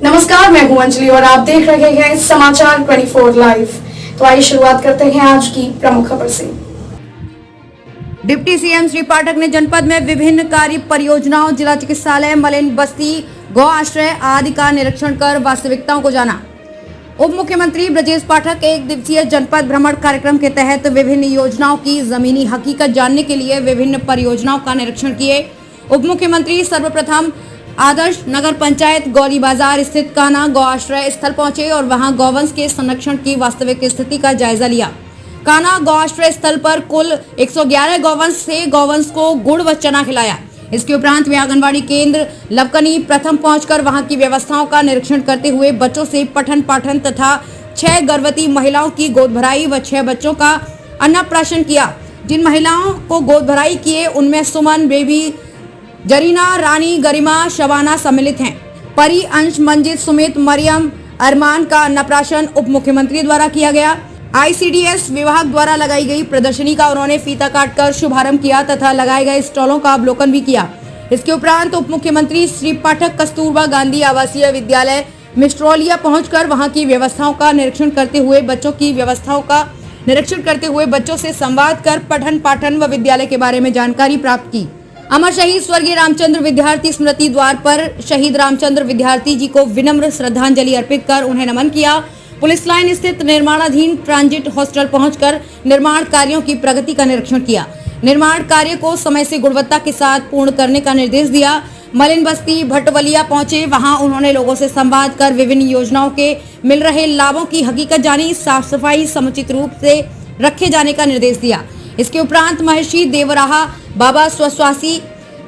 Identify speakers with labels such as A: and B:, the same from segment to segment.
A: नमस्कार, मैं हूं अंजलि और आप देख रहे हैं समाचार 24 लाइव। तो आइए शुरुआत करते हैं आज की प्रमुख खबर से।
B: डिप्टी सीएम श्री पाठक ने जनपद में विभिन्न कार्य परियोजनाओं, जिला चिकित्सालय, मलिन बस्ती, गौ आश्रय आदि का निरीक्षण कर वास्तविकताओं को जाना। उप मुख्यमंत्री ब्रजेश पाठक एक दिवसीय जनपद भ्रमण कार्यक्रम के तहत विभिन्न योजनाओं की जमीनी हकीकत जानने के लिए विभिन्न परियोजनाओं का निरीक्षण किए। उप मुख्यमंत्री सर्वप्रथम आदर्श नगर पंचायत गौरी बाजार स्थित कान्हा गौ आश्रय स्थल पहुंचे और वहां गौवंश के संरक्षण की वास्तविक स्थिति का जायजा लिया। कान्हा गौ आश्रय स्थल पर कुल 111 गौवंश से गौवंश को गुड़ व चना खिलाया। इसके उपरांत वे आंगनबाड़ी केंद्र लवकनी प्रथम पहुंचकर वहां की व्यवस्थाओं का निरीक्षण करते हुए बच्चों से पठन पाठन तथा 6 गर्भवती महिलाओं की गोद भराई व 6 बच्चों का अन्नप्राशन किया। जिन महिलाओं को गोद भराई किए उनमें सुमन, बेबी, जरीना, रानी, गरिमा, शबाना सम्मिलित हैं। परी, अंश, मंजित, सुमित, मरियम, अरमान का अन्नप्राशन उप मुख्यमंत्री द्वारा किया गया। आईसीडीएस विभाग द्वारा लगाई गई प्रदर्शनी का उन्होंने फीता काटकर शुभारंभ किया तथा लगाए गए स्टॉलों का अवलोकन भी किया। इसके उपरांत उप मुख्यमंत्री श्री पाठक कस्तूरबा गांधी आवासीय विद्यालय मिस्ट्रोलिया पहुंचकर वहां की व्यवस्थाओं का निरीक्षण करते हुए बच्चों से संवाद कर पठन पाठन व विद्यालय के बारे में जानकारी प्राप्त की। अमर शहीद स्वर्गीय रामचंद्र विद्यार्थी स्मृति द्वार पर शहीद रामचंद्र विद्यार्थी जी को विनम्र श्रद्धांजलि अर्पित कर उन्हें नमन किया। पुलिस लाइन स्थित निर्माणाधीन ट्रांजिट हॉस्टल पहुंचकर निर्माण कार्यों की प्रगति का निरीक्षण किया। निर्माण कार्य को समय से गुणवत्ता के साथ पूर्ण करने का निर्देश दिया। मलिन बस्ती भटवलिया पहुंचे, वहां उन्होंने लोगों से संवाद कर विभिन्न योजनाओं के मिल रहे लाभों की हकीकत जानी। साफ सफाई समुचित रूप से रखे जाने का निर्देश दिया। इसके उपरांत महर्षि देवराहा बाबा स्वश्वासी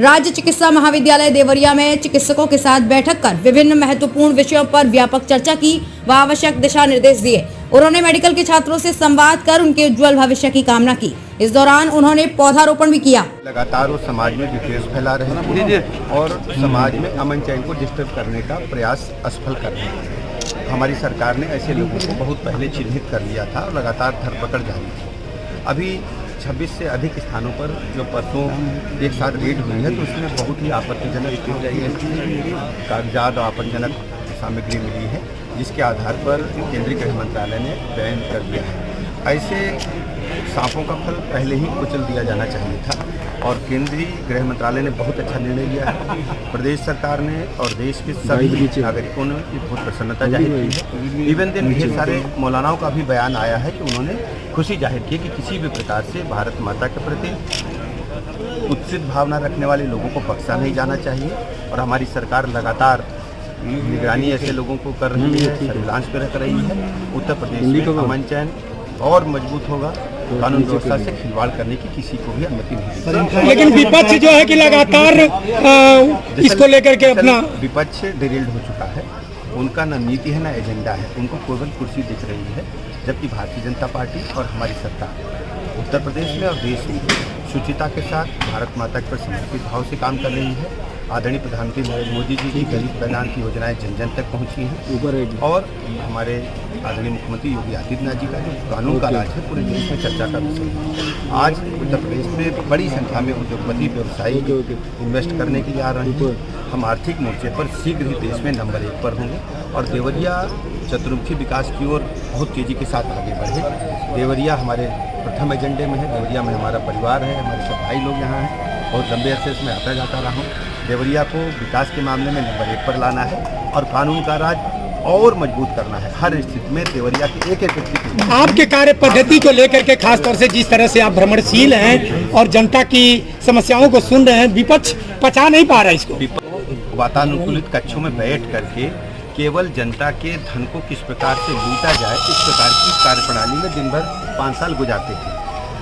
B: राज्य चिकित्सा महाविद्यालय देवरिया में चिकित्सकों के साथ बैठक कर विभिन्न महत्वपूर्ण विषयों पर व्यापक चर्चा की व आवश्यक दिशा निर्देश दिए। उन्होंने मेडिकल के छात्रों से संवाद कर उनके उज्जवल भविष्य की कामना की। इस दौरान उन्होंने पौधारोपण भी किया।
C: लगातार वो समाज में विद्वेष फैला रहे हैं और समाज में अमन चैन को डिस्टर्ब करने का प्रयास असफल कर रहे हैं। हमारी सरकार ने ऐसे लोगों को बहुत पहले चिन्हित कर लिया था और लगातार धरपकड़ जारी थी। अभी 26 से अधिक स्थानों पर जो परसों एक साथ रेड हुई है तो उसमें बहुत ही आपत्तिजनक कागजात और आपत्तिजनक सामग्री मिली है, जिसके आधार पर केंद्रीय गृह मंत्रालय ने बैन कर दिया है। ऐसे सांपों का फल पहले ही कुचल दिया जाना चाहिए था और केंद्रीय गृह मंत्रालय ने बहुत अच्छा निर्णय लिया है। प्रदेश सरकार ने और देश के सभी नागरिकों ने बहुत प्रसन्नता जाहिर की है। इवन दिन ढेर सारे मौलानाओं का भी बयान आया है कि उन्होंने खुशी जाहिर की कि किसी भी प्रकार से भारत माता के प्रति उत्सित भावना रखने वाले लोगों को बख्शा नहीं जाना चाहिए और हमारी सरकार लगातार निगरानी ऐसे लोगों को कर रही है, सर्विलांस पे रख रही है। उत्तर प्रदेश में अमन चैन और मजबूत होगा। कानून व्यवस्था से खिलवाड़ करने की किसी को भी अनुमति नहीं।
D: लेकिन विपक्ष जो है कि लगातार इसको लेकर के अपना
C: विपक्ष डिरेल्ड हो चुका है। उनका न नीति है न एजेंडा है, उनको केवल कुर्सी दिख रही है। जबकि भारतीय जनता पार्टी और हमारी सरकार उत्तर प्रदेश में और देश में शुचिता के साथ भारत माता के प्रति समर्पित भाव से काम कर रही है। आदरणीय प्रधानमंत्री नरेंद्र मोदी जी की गरीब कल्याण की योजनाएं जन जन तक पहुंची हैं और हमारे आदरणीय मुख्यमंत्री योगी आदित्यनाथ जी का जो कानून का राज है पूरे देश में चर्चा का विषय है। आज उत्तर प्रदेश में बड़ी संख्या में उद्योगपति व्यवसायी इन्वेस्ट करने के लिए आ रहे हैं। हम आर्थिक मोर्चे पर शीघ्र ही देश में नंबर 1 पर होंगे और देवरिया चतुर्मुखी विकास की ओर बहुत तेज़ी के साथ आगे बढ़े। देवरिया हमारे प्रथम एजेंडे में है। देवरिया में हमारा परिवार है, हमारे सब भाई लोग यहाँ हैं। बहुत लंबे अरसे से मैं आता जाता रहा हूँ। देवरिया को विकास के मामले में नंबर 1 पर लाना है और कानून का राज और मजबूत करना है। हर स्थिति में देवरिया की एक व्यक्ति
D: आपके कार्य पद्धति को लेकर के खास तौर से जिस तरह से आप भ्रमणशील हैं और जनता की समस्याओं को सुन रहे हैं, विपक्ष पचा नहीं पा रहा है इसको।
C: वातानुकूलित कक्षों में बैठ करके केवल जनता के धन को किस प्रकार से लूटा जाए इस प्रकार की कार्यप्रणाली में दिन भर 5 साल गुजारते थे।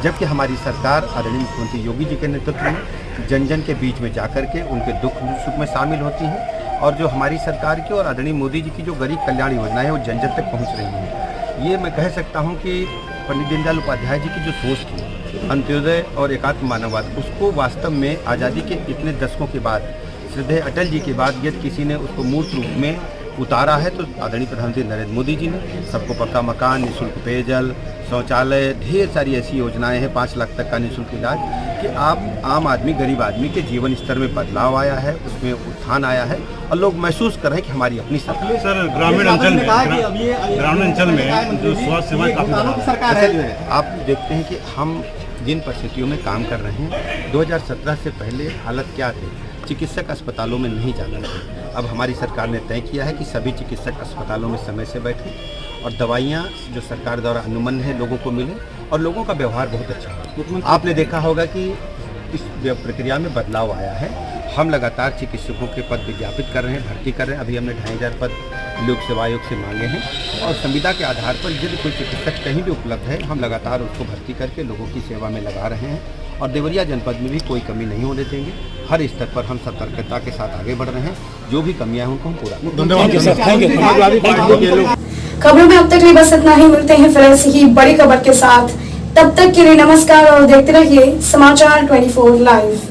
C: जबकि हमारी सरकार आदरणीय मुख्यमंत्री योगी जी के नेतृत्व में जन जन के बीच में जाकर के उनके दुख सुख में शामिल होती हैं और जो हमारी सरकार की और आदरणीय मोदी जी की जो गरीब कल्याण योजना है वो जन जन तक पहुंच रही है। ये मैं कह सकता हूं कि पंडित दीनदयाल उपाध्याय जी की जो सोच थी अंत्योदय और एकात्म मानववाद, उसको वास्तव में आज़ादी के इतने दशकों के बाद, श्रद्धेय अटल जी के बाद यदि किसी ने उसको मूर्त रूप में उतारा है तो आदरणीय प्रधानमंत्री नरेंद्र मोदी जी ने। सबको पक्का मकान, निःशुल्क पेयजल, शौचालय, ढेर सारी ऐसी योजनाएं हैं, 5 लाख तक का निःशुल्क इलाज, कि आप आम आदमी, गरीब आदमी के जीवन स्तर में बदलाव आया है, उसमें उत्थान आया है और लोग महसूस कर रहे हैं कि हमारी अपनी सरकार।
E: सर ग्रामीण अंचल में जो स्वास्थ्य सेवाएं काफी
C: आप देखते हैं कि हम जिन परिस्थितियों में काम कर रहे हैं, 2017 से पहले हालत क्या थे, चिकित्सक अस्पतालों में नहीं जाते थे। अब हमारी सरकार ने तय किया है कि सभी चिकित्सक अस्पतालों में समय से बैठें और दवाइयाँ जो सरकार द्वारा अनुमन्य है लोगों को मिले और लोगों का व्यवहार बहुत अच्छा है। आपने देखा होगा कि इस प्रक्रिया में बदलाव आया है। हम लगातार चिकित्सकों के पद विज्ञापित कर रहे हैं, भर्ती कर रहे हैं। अभी हमने 2500 पद लोक सेवा आयोग से मांगे हैं और संविदा के आधार पर यदि कोई चिकित्सक कहीं भी उपलब्ध है, हम लगातार उसको भर्ती करके लोगों की सेवा में लगा रहे हैं और देवरिया जनपद में भी कोई कमी नहीं होने देंगे। हर स्तर पर हम सतर्कता के साथ आगे बढ़ रहे हैं। जो भी कमियां हैं उनको हम पूरा
A: खबरों में अब तक लिए बस इतना ही। मिलते हैं फिर ऐसी ही बड़ी खबर के साथ। तब तक के लिए नमस्कार और देखते रहिए समाचार 24 लाइव।